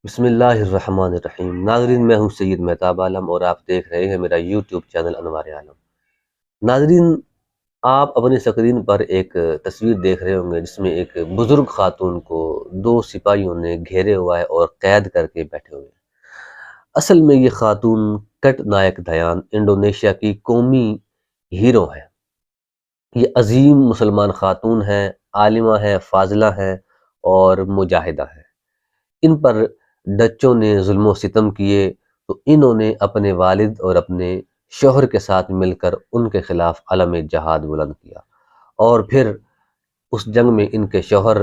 بسم اللہ الرحمن الرحیم۔ ناظرین، میں ہوں سید مہتاب عالم اور آپ دیکھ رہے ہیں میرا یوٹیوب چینل انوار عالم۔ ناظرین، آپ اپنی سکرین پر ایک تصویر دیکھ رہے ہوں گے جس میں ایک بزرگ خاتون کو دو سپاہیوں نے گھیرے ہوا ہے اور قید کر کے بیٹھے ہوئے ہیں۔ اصل میں یہ خاتون کٹ نائک دیان انڈونیشیا کی قومی ہیرو ہے۔ یہ عظیم مسلمان خاتون ہیں، عالمہ ہیں، فاضلہ ہیں اور مجاہدہ ہیں۔ ان پر ڈچوں نے ظلم و ستم کیے تو انہوں نے اپنے والد اور اپنے شوہر کے ساتھ مل کر ان کے خلاف علم جہاد بلند کیا، اور پھر اس جنگ میں ان کے شوہر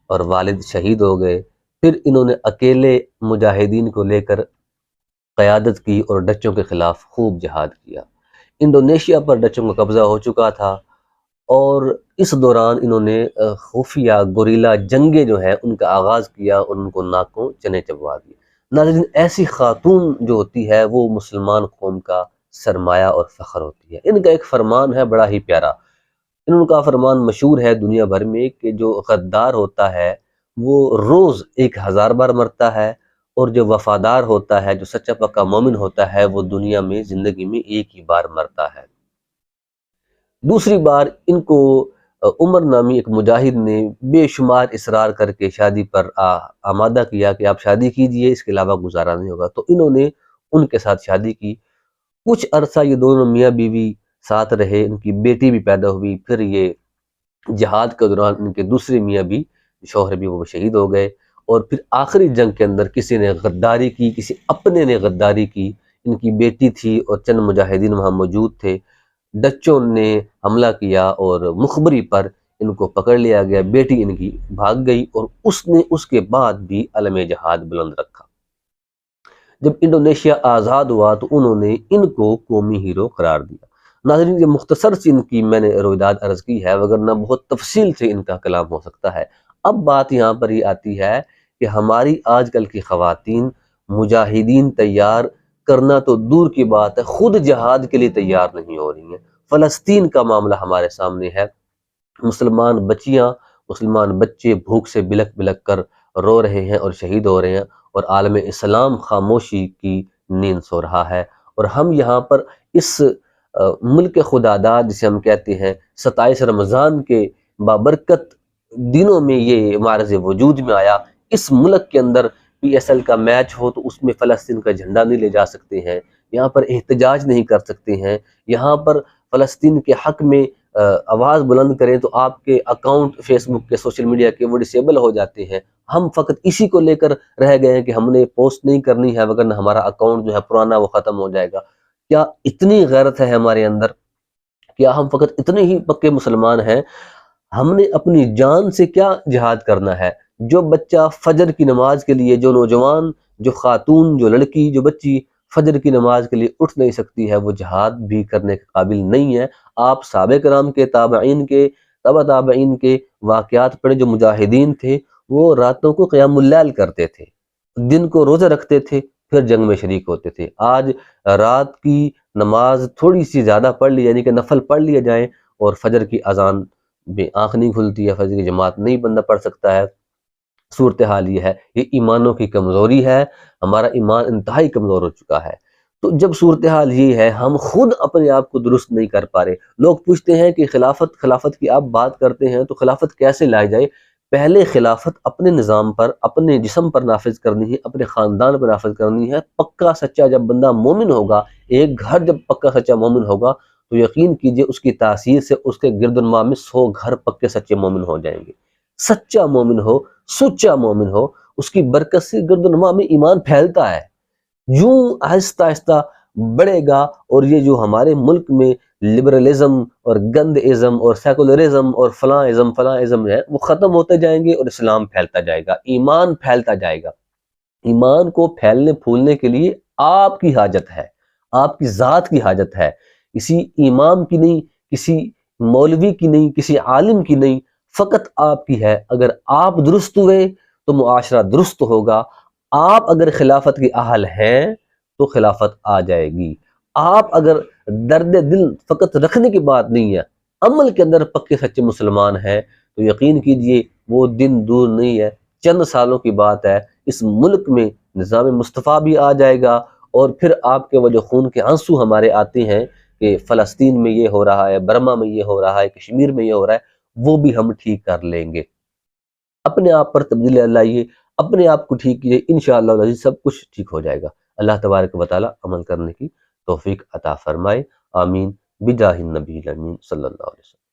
اور والد شہید ہو گئے۔ پھر انہوں نے اکیلے مجاہدین کو لے کر قیادت کی اور ڈچوں کے خلاف خوب جہاد کیا۔ انڈونیشیا پر ڈچوں کا قبضہ ہو چکا تھا اور اس دوران انہوں نے خفیہ گوریلا جنگیں جو ہیں ان کا آغاز کیا اور ان کو ناکوں چنے چبوا دیے۔ ناظرین، ایسی خاتون جو ہوتی ہے وہ مسلمان قوم کا سرمایہ اور فخر ہوتی ہے۔ ان کا ایک فرمان ہے بڑا ہی پیارا، ان کا فرمان مشہور ہے دنیا بھر میں کہ جو غدار ہوتا ہے وہ روز 1000 بار مرتا ہے، اور جو وفادار ہوتا ہے، جو سچا پکا مومن ہوتا ہے، وہ دنیا میں زندگی میں ایک ہی بار مرتا ہے۔ دوسری بار ان کو عمر نامی ایک مجاہد نے بے شمار اصرار کر کے شادی پر آمادہ کیا کہ آپ شادی کیجئے، اس کے علاوہ گزارا نہیں ہوگا، تو انہوں نے ان کے ساتھ شادی کی۔ کچھ عرصہ یہ دونوں میاں بیوی ساتھ رہے، ان کی بیٹی بھی پیدا ہوئی۔ پھر یہ جہاد کے دوران ان کے دوسرے میاں بھی، شوہر بھی، وہ شہید ہو گئے، اور پھر آخری جنگ کے اندر کسی نے غداری کی، کسی اپنے نے غداری کی۔ ان کی بیٹی تھی اور چند مجاہدین وہاں موجود تھے۔ ڈچوں نے حملہ کیا اور مخبری پر ان کو پکڑ لیا گیا، بیٹی ان کی بھاگ گئی، اور اس نے اس کے بعد بھی علم جہاد بلند رکھا۔ جب انڈونیشیا آزاد ہوا تو انہوں نے ان کو قومی ہیرو قرار دیا۔ ناظرین، یہ مختصر سی ان کی میں نے رویداد عرض کی ہے، وگرنہ بہت تفصیل سے ان کا کلام ہو سکتا ہے۔ اب بات یہاں پر یہ آتی ہے کہ ہماری آج کل کی خواتین مجاہدین تیار کرنا تو دور کی بات ہے، خود جہاد کے لیے تیار نہیں ہو رہی ہیں۔ فلسطین کا معاملہ ہمارے سامنے ہے، مسلمان بچیاں، مسلمان بچے بھوک سے بلک بلک کر رو رہے ہیں اور شہید ہو رہے ہیں، اور عالم اسلام خاموشی کی نیند سو رہا ہے۔ اور ہم یہاں پر اس ملک خداداد جسے ہم کہتے ہیں، 27 رمضان کے بابرکت دنوں میں یہ معرض وجود میں آیا۔ اس ملک کے اندر پی ایس ایل کا میچ ہو تو اس میں فلسطین کا جھنڈا نہیں لے جا سکتے ہیں، یہاں پر احتجاج نہیں کر سکتے ہیں، یہاں پر فلسطین کے حق میں آواز بلند کریں تو آپ کے اکاؤنٹ فیس بک کے، سوشل میڈیا کے، وہ ڈسیبل ہو جاتے ہیں۔ ہم فقط اسی کو لے کر رہ گئے ہیں کہ ہم نے پوسٹ نہیں کرنی ہے، وگرنہ ہمارا اکاؤنٹ جو ہے پرانا وہ ختم ہو جائے گا۔ کیا اتنی غیرت ہے ہمارے اندر؟ کیا ہم فقط اتنے ہی پکے مسلمان ہیں؟ ہم نے اپنی جان سے کیا جہاد کرنا ہے؟ جو بچہ فجر کی نماز کے لیے، جو نوجوان، جو خاتون، جو لڑکی، جو بچی فجر کی نماز کے لیے اٹھ نہیں سکتی ہے، وہ جہاد بھی کرنے کے قابل نہیں ہے۔ آپ صحابہ کرام کے، تابعین کے، تبع تابعین کے واقعات پڑھیں، جو مجاہدین تھے وہ راتوں کو قیام اللیل کرتے تھے، دن کو روزہ رکھتے تھے، پھر جنگ میں شریک ہوتے تھے۔ آج رات کی نماز تھوڑی سی زیادہ پڑھ لی، یعنی کہ نفل پڑھ لیے جائیں، اور فجر کی اذان میں آنکھ نہیں کھلتی ہے، فجر کی جماعت نہیں بندہ پڑھ سکتا ہے۔ صورتحال یہ ہے، یہ ایمانوں کی کمزوری ہے، ہمارا ایمان انتہائی کمزور ہو چکا ہے۔ تو جب صورتحال یہ ہے، ہم خود اپنے آپ کو درست نہیں کر پا رہے۔ لوگ پوچھتے ہیں کہ خلافت کی آپ بات کرتے ہیں تو خلافت کیسے لائی جائے؟ پہلے خلافت اپنے نظام پر، اپنے جسم پر نافذ کرنی ہے، اپنے خاندان پر نافذ کرنی ہے۔ پکا سچا جب بندہ مومن ہوگا، ایک گھر جب پکا سچا مومن ہوگا تو یقین کیجئے اس کی تاثیر سے اس کے گرد و نما میں 100 گھر پکے سچے مومن ہو جائیں گے۔ سچا مومن ہو، سچا مومن ہو، اس کی برکت سے گرد و نما میں ایمان پھیلتا ہے، یوں آہستہ آہستہ بڑھے گا۔ اور یہ جو ہمارے ملک میں لبرلزم اور گند ازم اور سیکولرزم اور فلاں ازم ہے، وہ ختم ہوتے جائیں گے اور اسلام پھیلتا جائے گا، ایمان پھیلتا جائے گا۔ ایمان کو پھیلنے پھولنے کے لیے آپ کی حاجت ہے، آپ کی ذات کی حاجت ہے، کسی امام کی نہیں، کسی مولوی کی نہیں، کسی عالم کی نہیں، فقط آپ کی ہے۔ اگر آپ درست ہوئے تو معاشرہ درست ہوگا۔ آپ اگر خلافت کے اہل ہیں تو خلافت آ جائے گی۔ آپ اگر درد دل فقط رکھنے کی بات نہیں ہے، عمل کے اندر پکے سچے مسلمان ہیں، تو یقین کیجئے وہ دن دور نہیں ہے، چند سالوں کی بات ہے، اس ملک میں نظام مصطفیٰ بھی آ جائے گا، اور پھر آپ کے وہ جو خون کے آنسو ہمارے آتے ہیں کہ فلسطین میں یہ ہو رہا ہے، برما میں یہ ہو رہا ہے، کشمیر میں یہ ہو رہا ہے، وہ بھی ہم ٹھیک کر لیں گے۔ اپنے آپ پر تبدیلی لائیے، اپنے آپ کو ٹھیک کیجیے، انشاءاللہ العزیز سب کچھ ٹھیک ہو جائے گا۔ اللہ تبارک و تعالی عمل کرنے کی توفیق عطا فرمائے، آمین بجاہ النبی الامین صلی اللہ علیہ وسلم۔